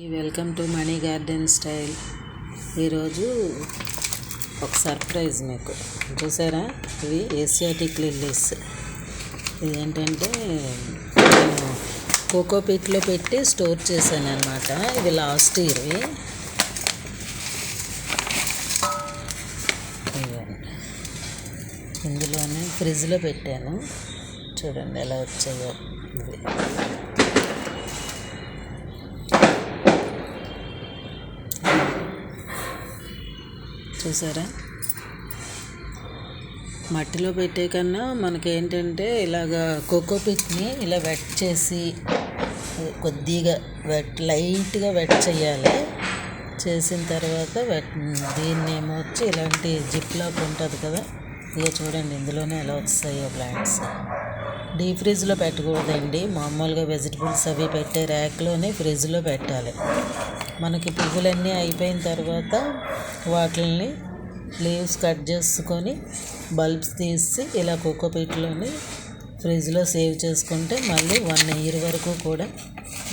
Welcome to money garden style. ఈరోజు ఒక surprise మీకు. చూసారా, ఇవి ఏసియాటిక్ లిల్లీస్. ఇదేంటంటే నేను కోకోపీట్లో పెట్టి స్టోర్ చేశాను అనమాట. ఇవి లాస్ట్ ఇయర్వి. ఇందులోనే ఫ్రిడ్జ్లో పెట్టాను. చూడండి ఎలా వచ్చాయో. ఇవి చూసారా, మట్టిలో పెట్టే కన్నా మనకేంటంటే ఇలాగా కోకోపీట్ని ఇలా వెట్ చేసి కొద్దిగా లైట్గా వెట్ చేయాలి. చేసిన తర్వాత దీన్ని ఏమో వచ్చి ఇలాంటి జిప్ లాక్ ఉంటుంది కదా, ఇక చూడండి ఇందులోనే ఎలా వస్తాయో ప్లాంట్స్. డీప్ ఫ్రిడ్జ్లో పెట్టకూడదండి, మామూలుగా వెజిటబుల్స్ అవి పెట్టే ర్యాక్లోనే ఫ్రిడ్జ్లో పెట్టాలి. మనకి పువ్వులన్నీ అయిపోయిన తర్వాత వాటిని లీవ్స్ కట్ చేసుకొని బల్బ్స్ తీసి ఇలా కోకోపీట్లోని ఫ్రిడ్జ్లో సేవ్ చేసుకుంటే మళ్ళీ 1 year వరకు కూడా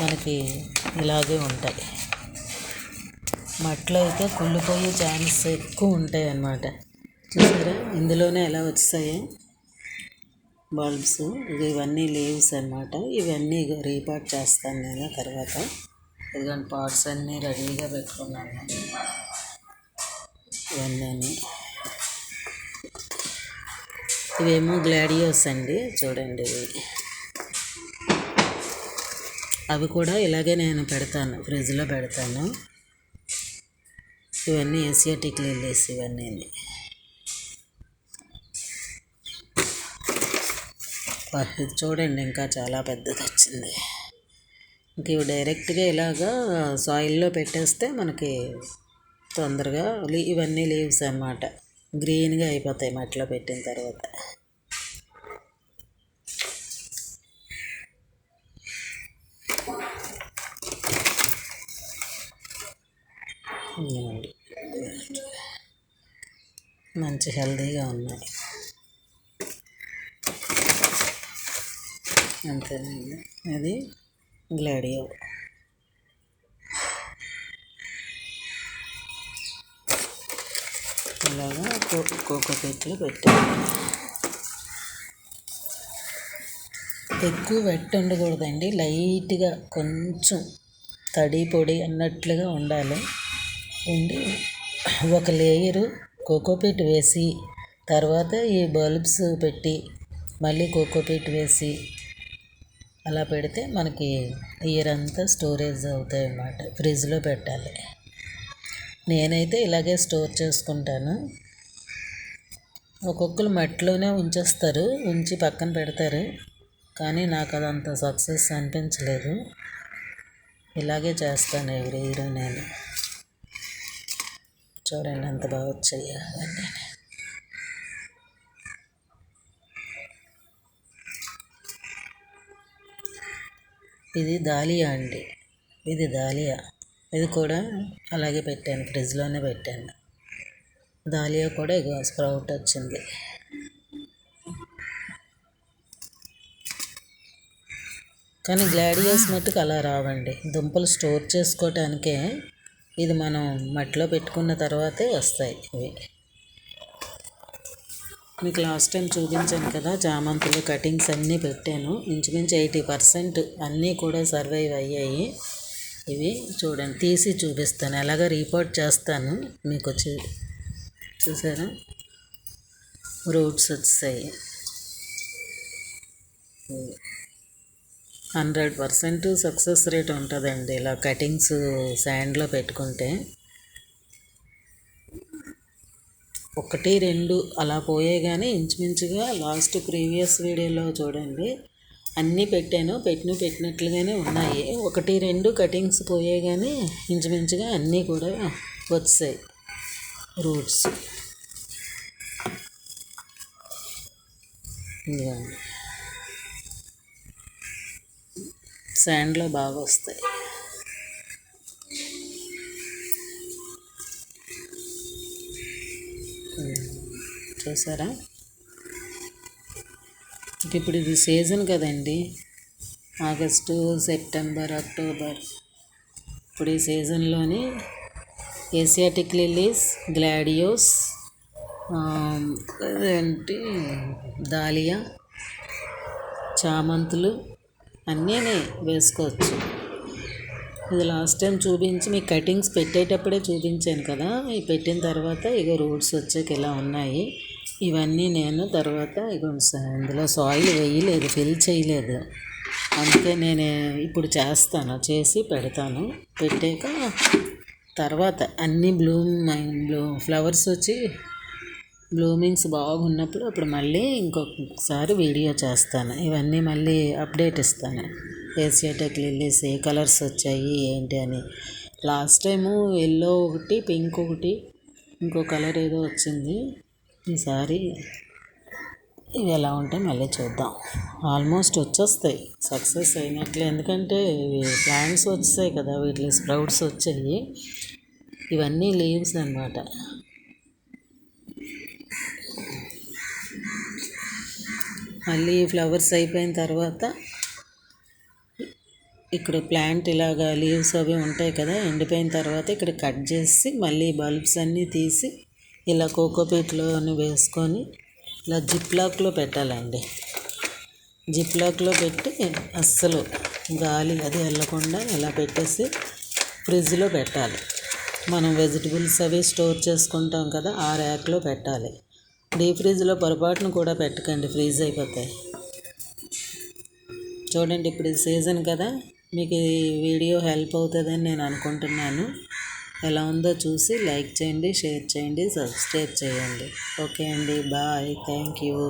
మనకి ఇలాగే ఉంటాయి. మట్టిలో అయితే కుళ్ళిపోయే ఛాన్స్ ఎక్కువ ఉంటాయి అన్నమాట. చూసారా ఇందులోనే ఎలా వచ్చాయి బల్బ్స్. ఇవన్నీ లీవ్స్ అన్నమాట. ఇవన్నీ రీపాట్ చేస్తాను నేను తర్వాత. ఇదిగోండి పాట్స్ అన్నీ రెడీగా పెట్టుకున్నాను. ఇవన్నీ ఇవేమో గ్లాడియోస్ అండి. చూడండి అవి కూడా ఇలాగే నేను పెడతాను, ఫ్రిడ్జ్లో పెడతాను. ఇవన్నీ ఏసియాటిక్ లిల్లీస్. ఇవన్నీ ఇది చూడండి ఇంకా చాలా పెద్దది వచ్చింది. ఇంక ఇవి డైరెక్ట్గా ఇలాగా సాయిల్లో పెట్టేస్తే మనకి తొందరగా ఇవన్నీ లీవ్స్ అన్నమాట గ్రీన్గా అయిపోతాయి మట్టిలో పెట్టిన తర్వాత. మంచి హెల్తీగా ఉన్నాయి. అంతేనండి, అది గ్లాడియో. ఇలాగా కోకోపీట్లో పెట్టాను. ఎక్కువ వెట్ ఉండకూడదండి, లైట్గా కొంచెం తడి పొడి అన్నట్లుగా ఉండాలి. ఉండి ఒక లేయరు కోకోపీట్ వేసి తర్వాత ఈ బల్బ్స్ పెట్టి మళ్ళీ కోకోపీట్ వేసి అలా పెడితే మనకి ఇయర్ అంతా స్టోరేజ్ అవుతాయి అన్నమాట. ఫ్రిడ్జ్లో పెట్టాలి. నేనైతే ఇలాగే స్టోర్ చేసుకుంటాను. ఒక్కొక్కరు మట్టిలోనే ఉంచేస్తారు, ఉంచి పక్కన పెడతారు. కానీ నాకు అదంత సక్సెస్ అనిపించలేదు. ఇలాగే చేస్తాను ఎవ్రీ ఇయర్ నేను. చూడండి ఎంత బాగా వచ్చాయి అవన్నీ. ఇది దాలియా అండి, ఇది దాలియా. ఇది కూడా అలాగే పెట్టాను, ఫ్రిడ్జ్లోనే పెట్టాను. దాలియా కూడా ఇక స్ప్రౌట్ వచ్చింది. కానీ గ్లాడియోస్ మట్టుకు అలా రావండి, దుంపలు స్టోర్ చేసుకోవటానికే. ఇది మనం మట్టిలో పెట్టుకున్న తర్వాతే వస్తాయి ఇవి. మీకు లాస్ట్ టైం చూపించాను కదా, చామంతులు కటింగ్స్ అన్నీ పెట్టాను. ఇంచుమించు 80% అన్నీ కూడా సర్వైవ్ అయ్యాయి. ఇవి చూడండి, తీసి చూపిస్తాను, ఎలాగ రిపోర్ట్ చేస్తాను మీకు. చూసారా రూట్స్ వచ్చాయి. 100% సక్సెస్ రేట్ ఉంటుందండి ఇలా కటింగ్స్ శాండ్లో పెట్టుకుంటే. 1, 2 అలా పోయే కానీ ఇంచుమించుగా లాస్ట్ ప్రీవియస్ వీడియోలో చూడండి అన్నీ పెట్టాను, పెట్టినట్లుగానే ఉన్నాయి. 1, 2 కటింగ్స్ పోయే కానీ ఇంచుమించుగా అన్నీ కూడా వచ్చాయి రూట్స్. శాండ్లో బాగా వస్తాయి. చూసారా, ఇప్పుడు ఇది సీజన్ కదండి, ఆగస్టు, సెప్టెంబర్, అక్టోబర్ ఇప్పుడు ఈ సీజన్లోని ఏసియాటిక్ లిల్లీస్, గ్లాడియోస్, ఏంటి దాలియా, చామంతులు అన్నీ వేసుకోవచ్చు. ఇది లాస్ట్ టైం చూపించి మీకు కటింగ్స్ పెట్టేటప్పుడే చూపించాను కదా. ఇవి పెట్టిన తర్వాత ఇక రూట్స్ వచ్చాక ఇలా ఉన్నాయి. ఇవన్నీ నేను తర్వాత ఇక ఇందులో సాయిల్ వేయలేదు, ఫిల్ చేయలేదు. అందుకే నేను ఇప్పుడు చేసి పెడతాను. పెట్టాక తర్వాత అన్నీ ఫ్లవర్స్ వచ్చి బ్లూమింగ్స్ బాగున్నప్పుడు అప్పుడు మళ్ళీ ఇంకొకసారి వీడియో చేస్తాను. ఇవన్నీ మళ్ళీ అప్డేట్ ఇస్తాను. ఏసియాటిక్ లిల్లీస్ ఏ కలర్స్ వచ్చాయి ఏంటి అని. లాస్ట్ టైము ఎల్లో ఒకటి, పింక్ ఒకటి, ఇంకో కలర్ ఏదో వచ్చింది. ఈసారి ఇవి ఎలా ఉంటాయి మళ్ళీ చూద్దాం. ఆల్మోస్ట్ వచ్చేస్తాయి, సక్సెస్ అయినట్లే. ఎందుకంటే ఇవి ప్లాంట్స్ వచ్చాయి కదా, వీటిలో స్ప్రౌట్స్ వచ్చాయి. ఇవన్నీ లీవ్స్ అన్నమాట. మళ్ళీ ఫ్లవర్స్ అయిపోయిన తర్వాత ఇక్కడ ప్లాంట్ ఇలాగా లీవ్స్ అవి ఉంటాయి కదా, ఎండిపోయిన తర్వాత ఇక్కడ కట్ చేసి మళ్ళీ బల్బ్స్ అన్నీ తీసి ఇలా కోకోపీట్లోని వేసుకొని ఇలా జిప్లాక్లో పెట్టాలండి. జిప్లాక్లో పెట్టి అస్సలు గాలి అది వెళ్ళకుండా ఇలా పెట్టేసి ఫ్రిడ్జ్లో పెట్టాలి. మనం వెజిటబుల్స్ అవి స్టోర్ చేసుకుంటాం కదా, ఆ ర్యాక్లో పెట్టాలి. డీప్ ఫ్రిడ్జ్లో పొరపాటును కూడా పెట్టకండి, ఫ్రీజ్ అయిపోతాయి. చూడండి, ఇప్పుడు ఇది సీజన్ కదా, మీకు ఈ వీడియో హెల్ప్ అవుతుందని నేను అనుకుంటున్నాను. ఎలా ఉందో చూసి లైక్ చేయండి, షేర్ చేయండి, సబ్స్క్రైబ్ చేయండి. ఓకే అండి, బాయ్, థ్యాంక్ యూ.